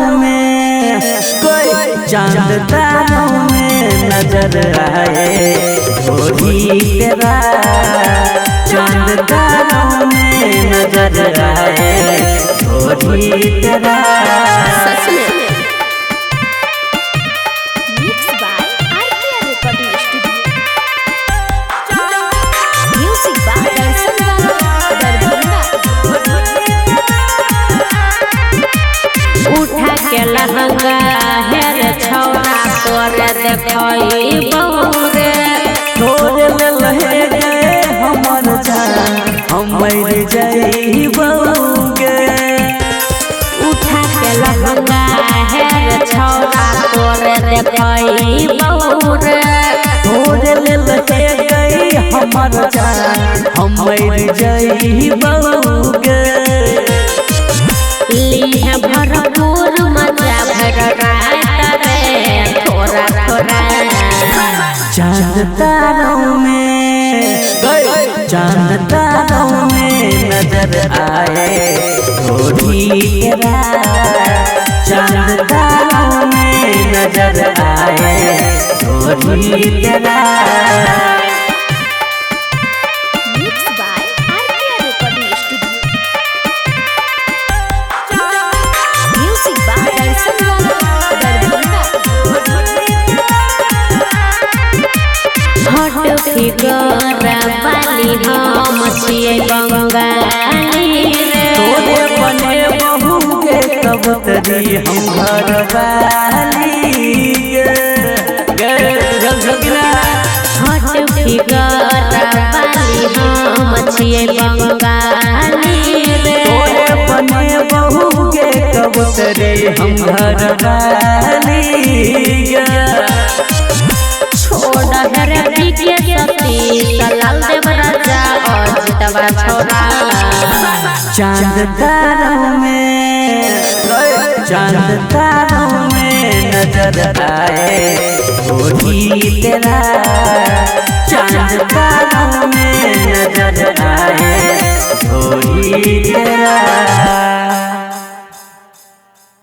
तारों में कोई चांद तारों में नजर आए गोरी तेरा चांद तारों में नजर आए गोरी तेरा। उठा के लहंगा हेर छौरा तोरे देखई बहुरे तोरे लहे गए हमर जान हम मर जाई बहुगे। उठा के लहंगा हेर छौरा तोरे देखई बहुरे तोरे लहे गए हमर जान हम मर जाई बहुगे। लीह भरपूर मजा भर रात रे थोड़ा थोड़ा चांद तारों में चांद तारों में नजर आए गोरी तेरा चांद तारों में नजर आए गोरी तेरा। हट फिगर वाली हम छिए बंगाली रे तोरे बने बहू के कबूतरी हम घर वाली हट फिगर वाली हम छिए बंगाली रे तोरे बने बहू के कबूतरी हम घर वाली छोड़ा हरे पीके सती सलाल देव राजा और जितवा छोड़ा। चांद तारों में चांद तारों में नजर आए गोरी तेरा चांद तारों में नजर आए गोरी तेरा।